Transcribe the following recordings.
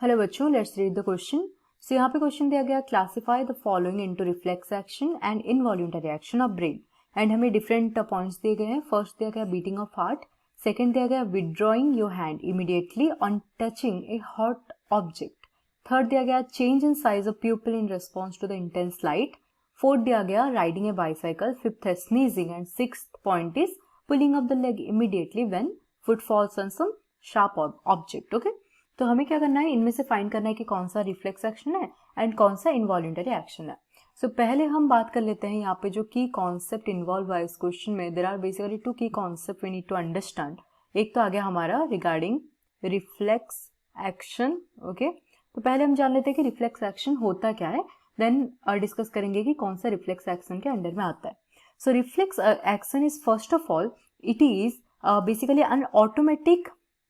Hello बच्चों, let's read the question. सो यहाँ पे क्वेश्चन दिया गया, classify the following into reflex action and involuntary action of brain. And हमें डिफरेंट पॉइंट्स दिए गए हैं। फर्स्ट दिया गया बीटिंग ऑफ हार्ट, सेकंड दिया गया withdrawing your hand immediately on touching a hot object, third दिया गया change in size of pupil in response to the intense light, fourth दिया गया राइडिंग ए बाइसाइकिल, फिफ्थ है sneezing and sixth point is pulling of the leg immediately when foot falls on some sharp object. Okay, तो हमें क्या करना है, इनमें से फाइंड करना है कि कौन सा रिफ्लेक्स एक्शन है एंड कौन सा इनवॉल्यूंटरी एक्शन है। सो पहले हम बात कर लेते हैं यहाँ पे जो की कॉन्सेप्ट इन्वॉल्व हुआ इस क्वेश्चन में। There are basically two key concept we need to understand. एक तो आ गया हमारा रिगार्डिंग रिफ्लेक्स एक्शन। ओके, तो पहले हम जान लेते हैं कि रिफ्लेक्स एक्शन होता क्या है, देन डिस्कस करेंगे कि कौन सा रिफ्लेक्स एक्शन के अंडर में आता है। So reflex action is first of all it is basically an automatic,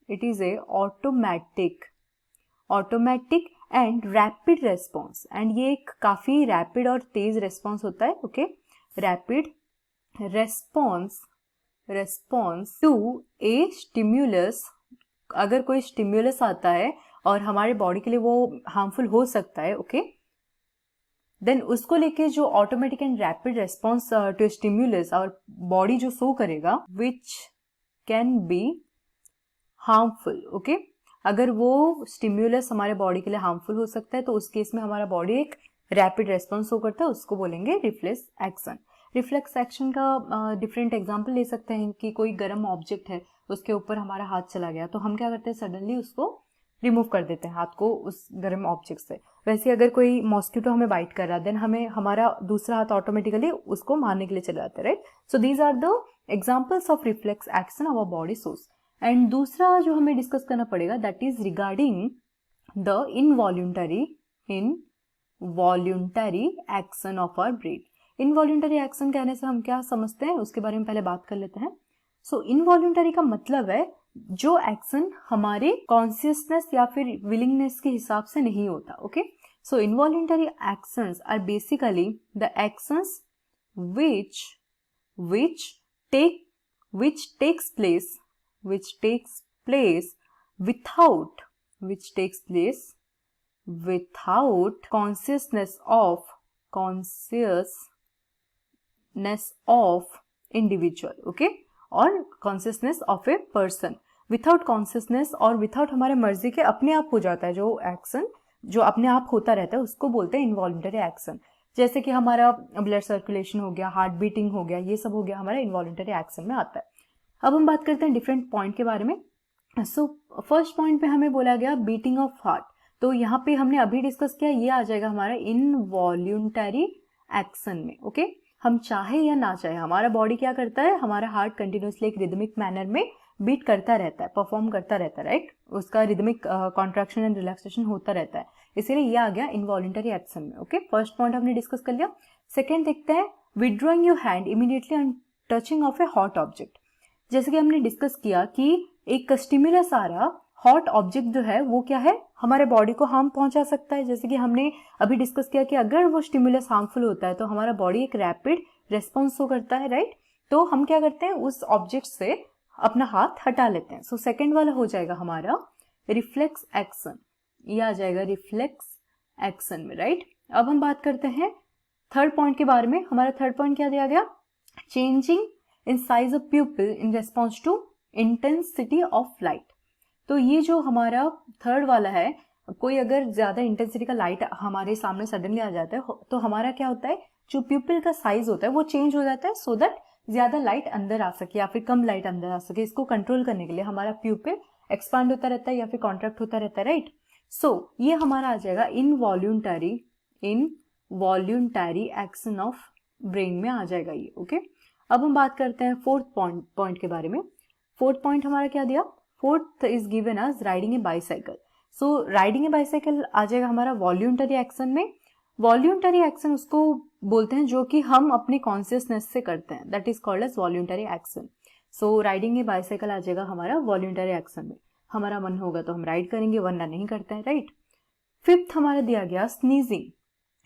it is a automatic and rapid response, and ये एक काफी रैपिड और तेज रेस्पॉन्स होता है। Okay, rapid response to a stimulus. अगर कोई स्टिम्युलस आता है और हमारे बॉडी के लिए वो हार्मफुल हो सकता है, ओके, देन उसको लेके जो automatic and rapid response to stimulus और बॉडी जो शो करेगा, which can be harmful. Okay, अगर वो स्टिम्युलस हमारे बॉडी के लिए हार्मफुल हो सकता है तो उस केस में हमारा बॉडी एक रैपिड रेस्पॉन्स शो करता है, उसको बोलेंगे रिफ्लेक्स एक्शन। रिफ्लेक्स एक्शन का डिफरेंट एग्जांपल ले सकते हैं कि कोई गर्म ऑब्जेक्ट है, उसके ऊपर हमारा हाथ चला गया तो हम क्या करते हैं, सडनली उसको रिमूव कर देते हैं हाथ को उस गर्म ऑब्जेक्ट से। वैसे अगर कोई मॉस्किटो हमें बाइट कर रहा है, देन हमें हमारा दूसरा हाथ ऑटोमेटिकली उसको मारने के लिए चला जाता है, right. So these are the examples of reflex action our body shows. And दूसरा जो हमें डिस्कस करना पड़ेगा, that is regarding the involuntary action of our brain. Involuntary action कहने से हम क्या समझते हैं उसके बारे में पहले बात कर लेते हैं। सो इनवॉल्यूंटरी का मतलब है जो एक्शन हमारे कॉन्शियसनेस या फिर विलिंगनेस के हिसाब से नहीं होता। Okay, so involuntary actions are basically the actions which takes place without consciousness of individual, okay, और consciousness of a person। Without consciousness और विथआउट हमारे मर्जी के अपने आप हो जाता है जो एक्शन, जो अपने आप होता रहता है, उसको बोलते हैं इनवॉल्यूंटरी एक्शन। जैसे कि हमारा ब्लड सर्कुलेशन हो गया, हार्ट बीटिंग हो गया, ये सब हो गया हमारा इनवॉल्यूंटरी एक्शन में आता है। अब हम बात करते हैं डिफरेंट पॉइंट के बारे में। सो फर्स्ट पॉइंट पे हमें बोला गया बीटिंग ऑफ हार्ट, तो यहाँ पे हमने अभी डिस्कस किया, ये आ जाएगा हमारा इनवॉल्यूंटरी एक्शन में। ओके, हम चाहे या ना चाहे हमारा बॉडी क्या करता है, हमारा हार्ट कंटिन्यूसली एक रिदमिक मैनर में बीट करता रहता है, परफॉर्म करता रहता है, राइट। उसका रिदमिक कॉन्ट्रैक्शन एंड रिलैक्सेशन होता रहता है, इसीलिए ये आ गया इनवॉल्यूंटरी एक्शन में। ओके, फर्स्ट पॉइंट हमने डिस्कस कर लिया। सेकेंड देखते हैं withdrawing your hand immediately on touching of A hot object. जैसे कि हमने डिस्कस किया कि एक स्टिमुलस आ रहा, हॉट ऑब्जेक्ट जो है वो क्या है, हमारे बॉडी को हार्म पहुंचा सकता है। जैसे कि हमने अभी डिस्कस किया कि अगर वो स्टिमुलस हार्मफुल होता है तो हमारा बॉडी एक रैपिड रेस्पॉन्स शो करता है, राइट। तो हम क्या करते हैं, उस ऑब्जेक्ट से अपना हाथ हटा लेते हैं। सो सेकेंड वाला हो जाएगा हमारा रिफ्लेक्स एक्शन, ये आ जाएगा रिफ्लेक्स एक्शन में, राइट। अब हम बात करते हैं थर्ड पॉइंट के बारे में। हमारा थर्ड पॉइंट क्या दिया गया, changing in size of pupil in response to intensity of light. तो ये जो हमारा थर्ड वाला है, कोई अगर ज्यादा इंटेंसिटी का लाइट हमारे सामने सडनली आ जाता है तो हमारा क्या होता है, जो प्यूपिल का साइज होता है वो चेंज हो जाता है, सो दैट ज्यादा लाइट अंदर आ सके या फिर कम लाइट अंदर आ सके। इसको कंट्रोल करने के लिए हमारा प्यूपिल एक्सपांड होता रहता है या फिर कॉन्ट्रैक्ट होता रहता है, राइट। सो ये हमारा आ जाएगा इनवॉल्यूंटरी एक्शन ऑफ ब्रेन में आ जाएगा ये। ओके, अब हम बात करते हैं फोर्थ पॉइंट के बारे में। फोर्थ पॉइंट हमारा क्या दिया, fourth is given as riding a bicycle. So riding a bicycle आ जाएगा हमारा वॉल्यूंटरी एक्शन में। वॉल्यूंटरी एक्शन उसको बोलते हैं जो कि हम अपने कॉन्शियसनेस से करते हैं, that is called as voluntary action. So riding a bicycle आ जाएगा हमारा वॉल्यूंटरी एक्शन में। हमारा मन होगा तो हम राइड करेंगे, वरना नहीं करते हैं, राइट। फिफ्थ हमारा दिया गया स्नीजिंग।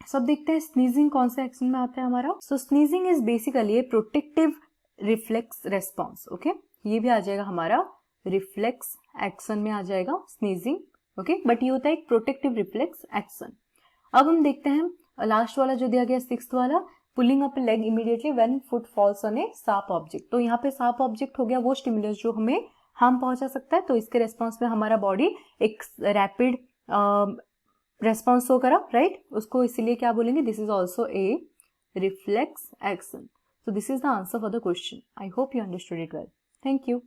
सब देखते हैं स्नीजिंग कौन से एक्शन में आता है हमारा। So sneezing is basically a protective reflex response. Okay, ये भी आ जाएगा हमारा रिफ्लेक्स एक्शन में आ जाएगा स्नीजिंग। ओके, बट ये होता है एक प्रोटेक्टिव रिफ्लेक्स एक्शन। अब हम देखते हैं लास्ट वाला जो दिया गया 6th वाला, pulling up leg immediately when foot falls on A sharp object. तो यहाँ पे शार्प ऑब्जेक्ट हो गया वो स्टिमुलस जो हमें हार्म पहुंचा सकता है, तो इसके रेस्पॉन्स में हमारा बॉडी एक रैपिड रेस्पॉन्स शो करा, राइट, उसको इसीलिए क्या बोलेंगे, this is also a reflex action. So this is the answer for the question. I hope you understood it well. Thank you.